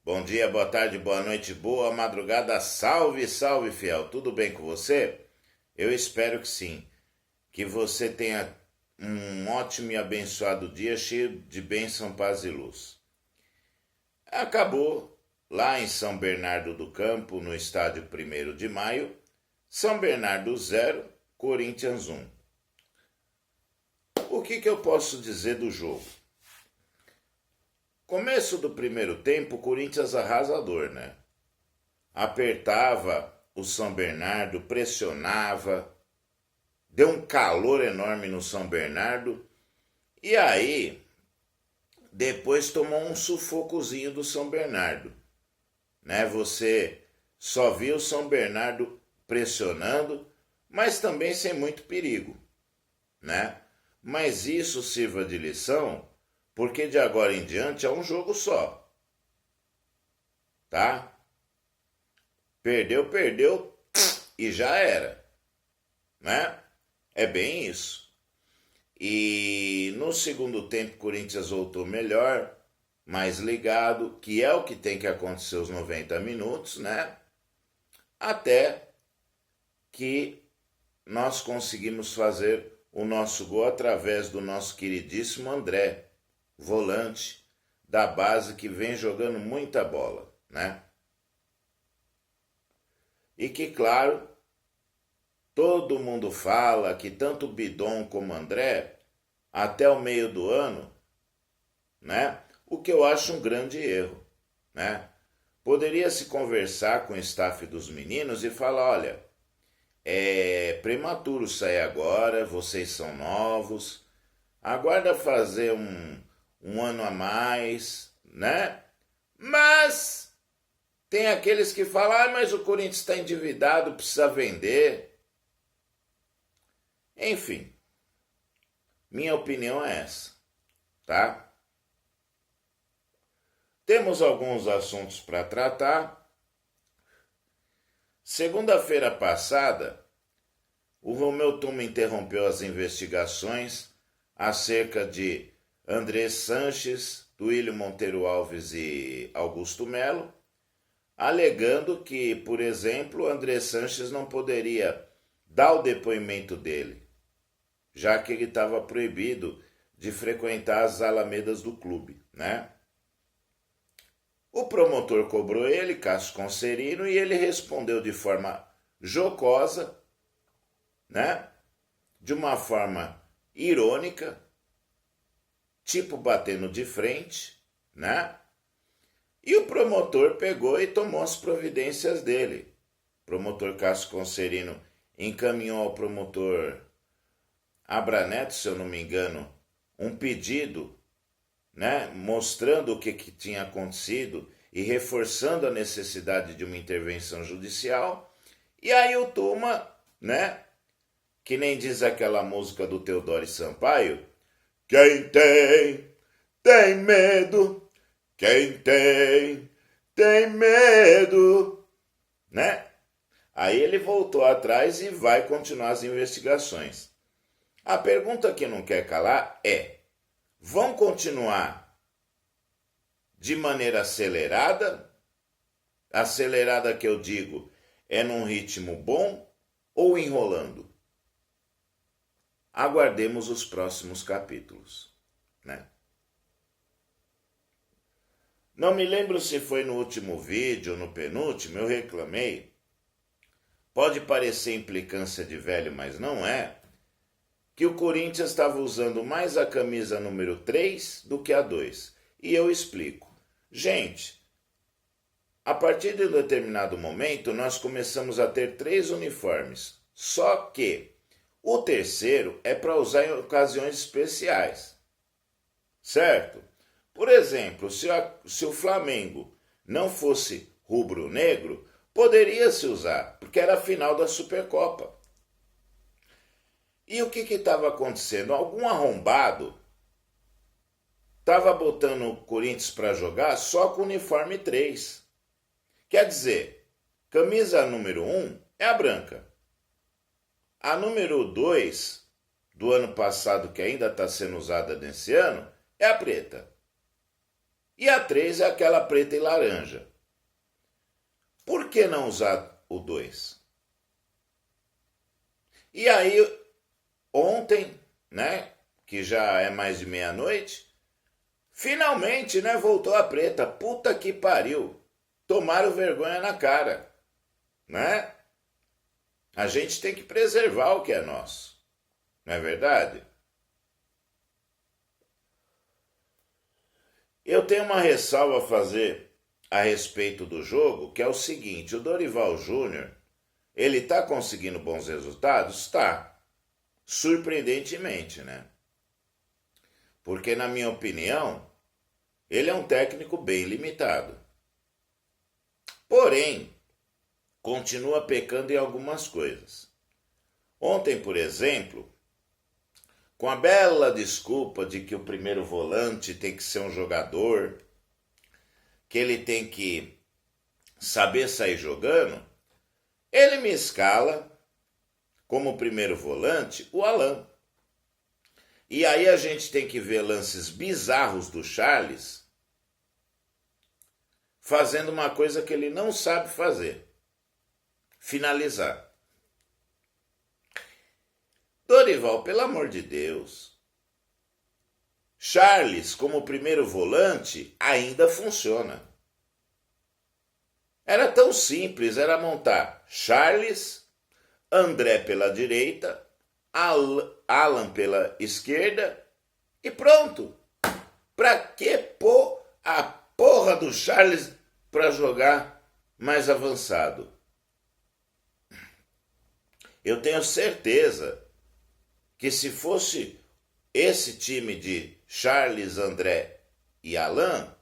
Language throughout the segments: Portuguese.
Bom dia, boa tarde, boa noite, boa madrugada, salve, salve fiel, tudo bem com você? Eu espero que sim, que você tenha um ótimo e abençoado dia cheio de bênção, paz e luz. Acabou lá em São Bernardo do Campo, no estádio 1º de Maio, São Bernardo 0, Corinthians 1. O que eu posso dizer do jogo? Começo do primeiro tempo, o Corinthians arrasador, né? Apertava o São Bernardo, pressionava, deu um calor enorme no São Bernardo. E aí, depois tomou um sufocozinho do São Bernardo, né? Você só viu o São Bernardo pressionando, mas também sem muito perigo, né? Mas isso sirva de lição, porque de agora em diante é um jogo só, tá? Perdeu e já era, né? É bem isso. E no segundo tempo o Corinthians voltou melhor, mais ligado, que é o que tem que acontecer os 90 minutos, né? Até que nós conseguimos fazer o nosso gol através do nosso queridíssimo André, volante da base que vem jogando muita bola, né? E que, claro, todo mundo fala que tanto Bidon como André, até o meio do ano, né? O que eu acho um grande erro, né? Poderia se conversar com o staff dos meninos e falar, olha, é prematuro sair agora, vocês são novos, aguarda fazer um ano a mais, né? Mas tem aqueles que falam, mas o Corinthians está endividado, precisa vender. Enfim, minha opinião é essa, tá? Temos alguns assuntos para tratar. Segunda-feira passada, o Romeu Tuma interrompeu as investigações acerca de André Sanches, Duílio Monteiro Alves e Augusto Melo, alegando que, por exemplo, André Sanches não poderia dar o depoimento dele, já que ele estava proibido de frequentar as alamedas do clube, né? O promotor cobrou ele, Cássio Concerino, e ele respondeu de forma jocosa, né? De uma forma irônica, tipo batendo de frente, né? E o promotor pegou e tomou as providências dele. O promotor Cássio Concerino encaminhou ao promotor Abraneto, se eu não me engano, um pedido, né, mostrando o que tinha acontecido e reforçando a necessidade de uma intervenção judicial. E aí o Tuma, né, que nem diz aquela música do Teodoro Sampaio, quem tem medo, quem tem medo, né? Aí ele voltou atrás e vai continuar as investigações. A pergunta que não quer calar é, vão continuar de maneira acelerada? Acelerada que eu digo é num ritmo bom ou enrolando? Aguardemos os próximos capítulos, né? Não me lembro se foi no último vídeo ou no penúltimo, eu reclamei. Pode parecer implicância de velho, mas não é. Que o Corinthians estava usando mais a camisa número 3 do que a 2. E eu explico. Gente, a partir de um determinado momento, nós começamos a ter 3 uniformes. Só que o terceiro é para usar em ocasiões especiais. Certo? Por exemplo, se o Flamengo não fosse rubro-negro, poderia se usar, porque era a final da Supercopa. E o que estava acontecendo? Algum arrombado estava botando o Corinthians para jogar só com o uniforme 3. Quer dizer, camisa número 1 é a branca. A número 2 do ano passado, que ainda está sendo usada nesse ano, é a preta. E a 3 é aquela preta e laranja. Por que não usar o 2? E aí, ontem, né, que já é mais de meia-noite, finalmente, né, voltou a preta. Puta que pariu. Tomaram vergonha na cara, né? A gente tem que preservar o que é nosso, não é verdade? Eu tenho uma ressalva a fazer a respeito do jogo, que é o seguinte: o Dorival Júnior, ele está conseguindo bons resultados? Está. Surpreendentemente, né? Porque, na minha opinião, ele é um técnico bem limitado. Porém, continua pecando em algumas coisas. Ontem, por exemplo, com a bela desculpa de que o primeiro volante tem que ser um jogador, que ele tem que saber sair jogando, ele me escala como primeiro volante o Alan. E aí a gente tem que ver lances bizarros do Charles fazendo uma coisa que ele não sabe fazer: finalizar. Dorival, pelo amor de Deus. Charles, como primeiro volante, ainda funciona. Era tão simples, era montar Charles, André pela direita, Alan pela esquerda e pronto. Pra que pôr a porra do Charles pra jogar mais avançado? Eu tenho certeza que se fosse esse time de Charles, André e Alan,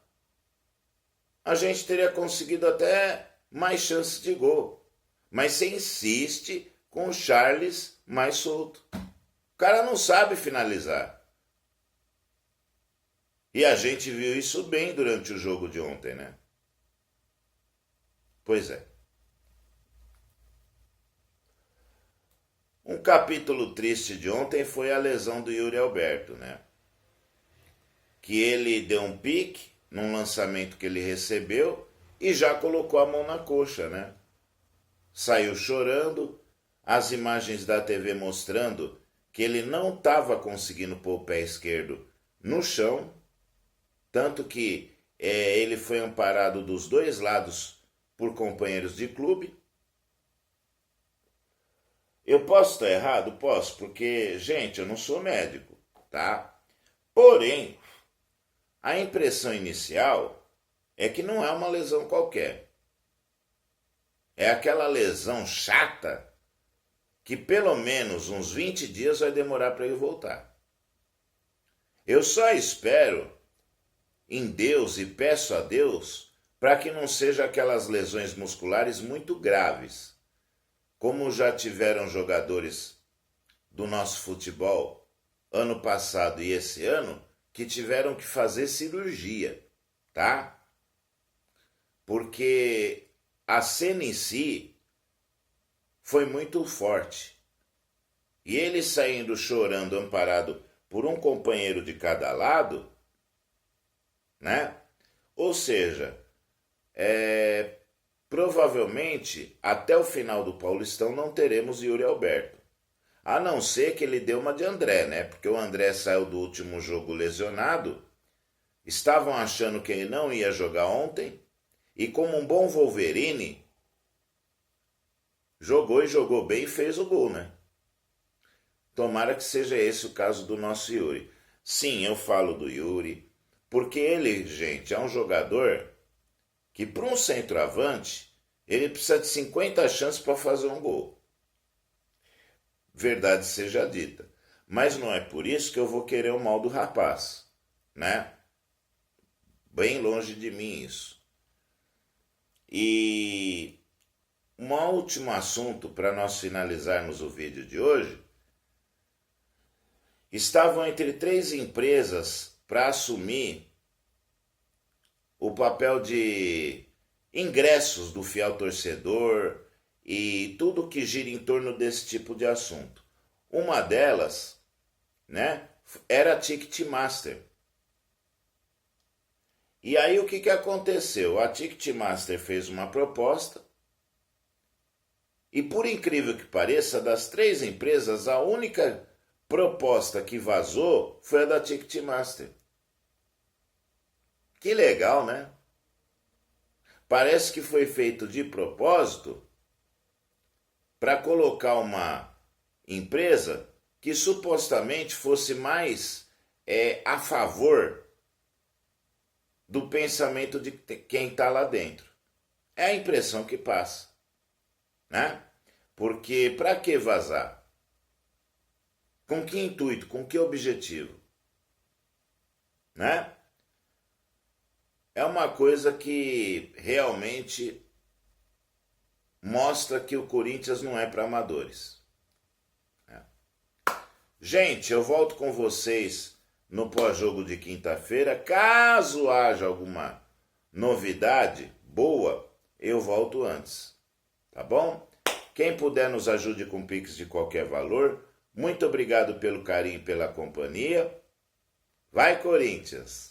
a gente teria conseguido até mais chances de gol. Mas você insiste com o Charles mais solto. O cara não sabe finalizar. E a gente viu isso bem durante o jogo de ontem, né? Pois é. Um capítulo triste de ontem foi a lesão do Yuri Alberto, né? Que ele deu um pique num lançamento que ele recebeu e já colocou a mão na coxa, né? Saiu chorando, as imagens da TV mostrando que ele não estava conseguindo pôr o pé esquerdo no chão, tanto que ele foi amparado dos dois lados por companheiros de clube. Eu posso estar errado? Posso, porque, gente, eu não sou médico, tá? Porém, a impressão inicial é que não é uma lesão qualquer. É aquela lesão chata que pelo menos uns 20 dias vai demorar para ele voltar. Eu só espero em Deus e peço a Deus para que não seja aquelas lesões musculares muito graves, como já tiveram jogadores do nosso futebol ano passado e esse ano, que tiveram que fazer cirurgia, tá? Porque a cena em si foi muito forte. E ele saindo chorando, amparado por um companheiro de cada lado, né? Ou seja, provavelmente até o final do Paulistão não teremos Yuri Alberto. A não ser que ele dê uma de André, né? Porque o André saiu do último jogo lesionado. Estavam achando que ele não ia jogar ontem. E como um bom Wolverine, jogou e jogou bem e fez o gol, né? Tomara que seja esse o caso do nosso Yuri. Sim, eu falo do Yuri, porque ele, gente, é um jogador que para um centroavante, ele precisa de 50 chances para fazer um gol. Verdade seja dita. Mas não é por isso que eu vou querer o mal do rapaz, né? Bem longe de mim isso. E um último assunto para nós finalizarmos o vídeo de hoje. Estavam entre 3 empresas para assumir o papel de ingressos do fiel torcedor e tudo que gira em torno desse tipo de assunto. Uma delas, né, era a Ticketmaster. E aí o que aconteceu? A Ticketmaster fez uma proposta e, por incrível que pareça, das 3 empresas, a única proposta que vazou foi a da Ticketmaster. Que legal, né? Parece que foi feito de propósito para colocar uma empresa que supostamente fosse mais a favor do pensamento de quem está lá dentro. É a impressão que passa, né? Porque para que vazar? Com que intuito? Com que objetivo? Né? É uma coisa que realmente mostra que o Corinthians não é para amadores. Gente, eu volto com vocês no pós-jogo de quinta-feira. Caso haja alguma novidade boa, eu volto antes. Tá bom? Quem puder nos ajude com Pix de qualquer valor. Muito obrigado pelo carinho e pela companhia. Vai, Corinthians!